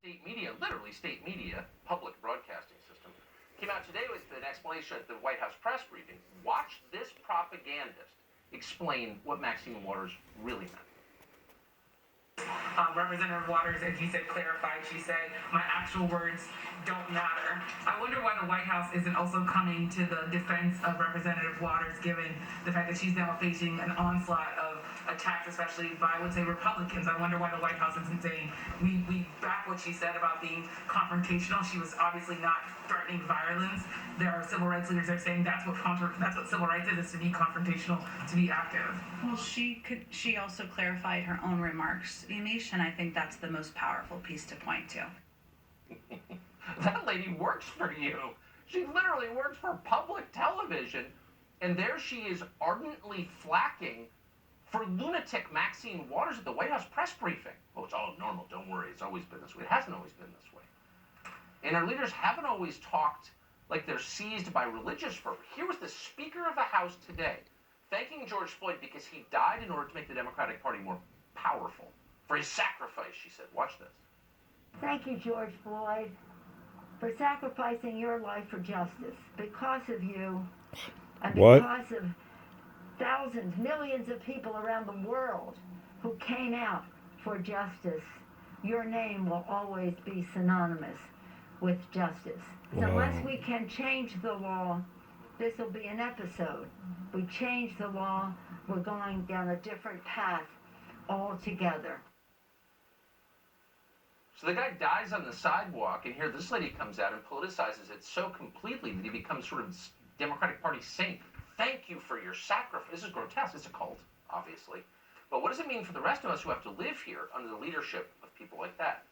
State media, literally state media, public broadcasting system, came out today with an explanation at the White House press briefing. Watch this propagandist explain what Maxine Waters really meant. Representative Waters, as you said, clarified. She said, my actual words don't matter. I wonder why the White House isn't also coming to the defense of Representative Waters, given the fact that she's now facing an onslaught of attacks, especially by, I would say, Republicans. I wonder why the White House isn't saying, we back what she said about being confrontational. She was obviously not threatening violence. There are civil rights leaders that are saying that's what civil rights is to be confrontational, to be active. Well, she also clarified her own remarks, Amish, and I think that's the most powerful piece to point to. That lady works for you. She literally works for public television, and there she is ardently flacking for lunatic Maxine Waters at the White House press briefing. Oh, it's all normal. Don't worry. It's always been this way. It hasn't always been this way. And our leaders haven't always talked like they're seized by religious fervor. Here was the Speaker of the House today thanking George Floyd because he died in order to make the Democratic Party more powerful. For his sacrifice, she said. Watch this. Thank you, George Floyd, for sacrificing your life for justice. Because of you, and because of thousands, millions of people around the world who came out for justice, your name will always be synonymous with justice. So unless we can change the law, this will be an episode. We change the law, we're going down a different path altogether. So the guy dies on the sidewalk, and here this lady comes out and politicizes it so completely that he becomes sort of Democratic Party saint. Thank you for your sacrifice. This is grotesque. It's a cult, obviously. But what does it mean for the rest of us who have to live here under the leadership of people like that?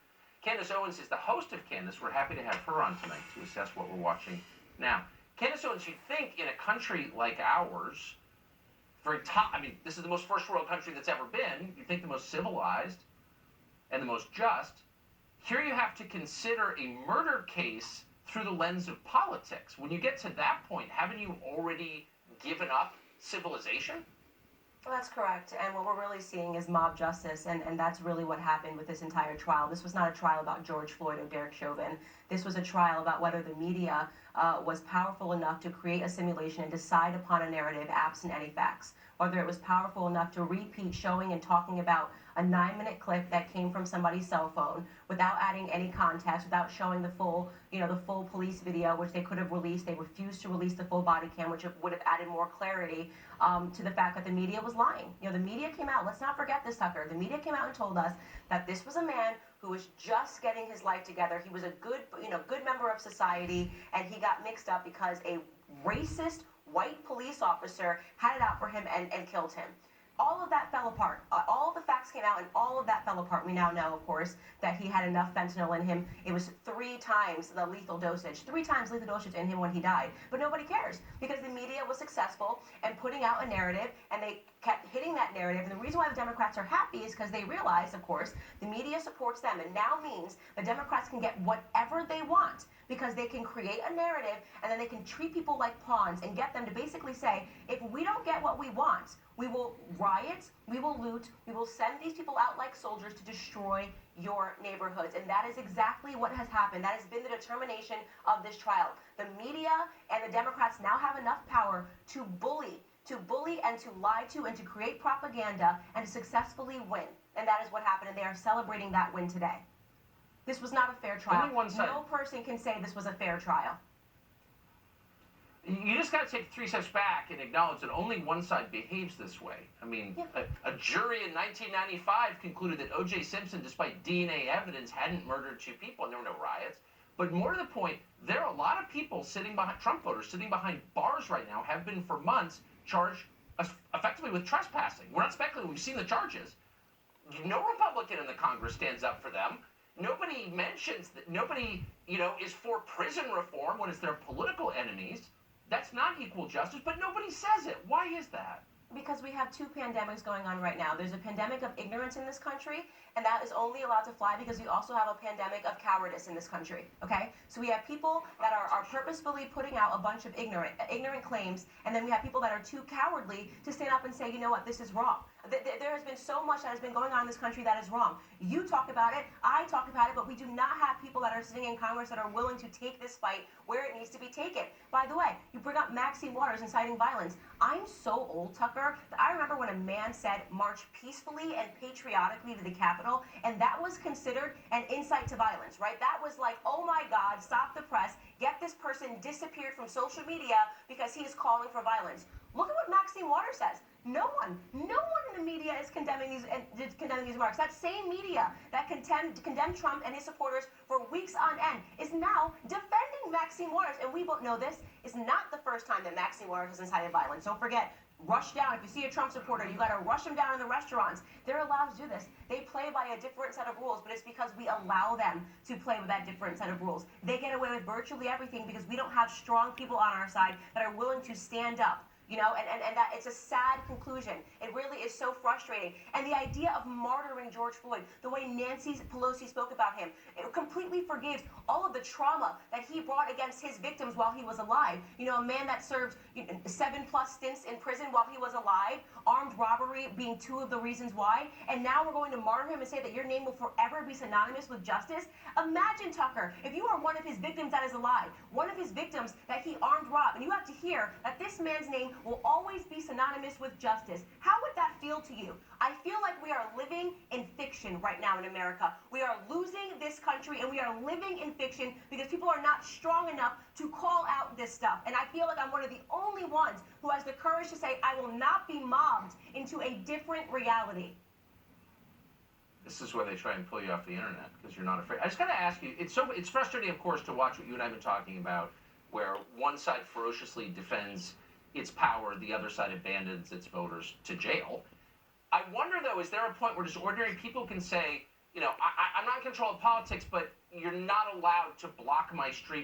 Candice Ownes is the host of Candice. We're happy to have her on tonight to assess what we're watching now. Candice Ownes, you'd think in a country like ours, this is the most first world country that's ever been. You'd think the most civilized and the most just. Here you have to consider a murder case through the lens of politics. When you get to that point, haven't you already given up civilization? Well, that's correct. And what we're really seeing is mob justice, and that's really what happened with this entire trial. This was not a trial about George Floyd or Derek Chauvin. This was a trial about whether the media was powerful enough to create a simulation and decide upon a narrative absent any facts. Whether it was powerful enough to repeat showing and talking about a 9-minute clip that came from somebody's cell phone without adding any context, without showing the full police video, which they could have released. They refused to release the full body cam, which would have added more clarity to the fact that the media was lying. The media came out. Let's not forget this, Tucker. The media came out and told us that this was a man who was just getting his life together. He was a good member of society, and he got mixed up because a racist white police officer had it out for him and killed him. All of that fell apart. All of the facts came out, and all of that fell apart. We now know, of course, that he had enough fentanyl in him. It was 3 times the lethal dosage, 3 times lethal dosage in him when he died. But nobody cares because the media was successful in putting out a narrative, and they kept hitting that narrative. And the reason why the Democrats are happy is because they realize, of course, the media supports them, and now means the Democrats can get whatever they want because they can create a narrative, and then they can treat people like pawns and get them to basically say, if we don't get what we want, we will riot, we will loot, we will send these people out like soldiers to destroy your neighborhoods. And that is exactly what has happened. That has been the determination of this trial. The media and the Democrats now have enough power to bully and to lie to and to create propaganda and to successfully win. And that is what happened, and they are celebrating that win today. This was not a fair trial. Only one side. No person can say this was a fair trial. You just got to take 3 steps back and acknowledge that only one side behaves this way. I mean, a jury in 1995 concluded that O.J. Simpson, despite DNA evidence, hadn't murdered 2 people, and there were no riots. But more to the point, there are a lot of people sitting behind, Trump voters sitting behind bars right now, have been for months, charged effectively with trespassing. We're not speculating. We've seen the charges. No Republican in the Congress stands up for them. Nobody mentions that. Nobody, is for prison reform when it's their political enemies. That's not equal justice, but nobody says it. Why is that? Because we have 2 pandemics going on right now. There's a pandemic of ignorance in this country, and that is only allowed to fly because we also have a pandemic of cowardice in this country, okay? So we have people that are purposefully putting out a bunch of ignorant claims, and then we have people that are too cowardly to stand up and say, you know what, this is wrong. There has been so much that has been going on in this country that is wrong. You talk about it, I talk about it, but we do not have people that are sitting in Congress that are willing to take this fight where it needs to be taken. By the way, you bring up Maxine Waters inciting violence. I'm so old, Tucker, that I remember when a man said march peacefully and patriotically to the Capitol, and that was considered an incite to violence, right? That was like, oh my God, stop the press, get this person disappeared from social media because he is calling for violence. Look at what Maxine Waters says. No one in the media is condemning these remarks. That same media that condemned Trump and his supporters for weeks on end is now defending Maxine Waters. And we both know this is not the first time that Maxine Waters has incited violence. Don't forget, rush down. If you see a Trump supporter, you got to rush them down in the restaurants. They're allowed to do this. They play by a different set of rules, but it's because we allow them to play with that different set of rules. They get away with virtually everything because we don't have strong people on our side that are willing to stand up. You know, and that it's a sad conclusion. It really is so frustrating. And the idea of martyring George Floyd, the way Nancy Pelosi spoke about him, it completely forgives all of the trauma that he brought against his victims while he was alive. You know, a man that served 7+ stints in prison while he was alive, armed robbery being 2 of the reasons why, and now we're going to martyr him and say that your name will forever be synonymous with justice. Imagine, Tucker, if you are one of his victims that is alive, one of his victims that he armed robbed, and you have to hear that this man's name will always be synonymous with justice. How would that feel to you? I feel like we are living in fiction right now in America. We are losing this country and we are living in fiction because people are not strong enough to call out this stuff. And I feel like I'm one of the only ones who has the courage to say I will not be mobbed into a different reality. This is where they try and pull you off the internet because you're not afraid. I just got to ask you, it's frustrating, of course, to watch what you and I have been talking about, where one side ferociously defends its power, the other side abandons its voters to jail. I wonder, though, is there a point where just ordinary people can say, you know, I'm not in control of politics, but you're not allowed to block my street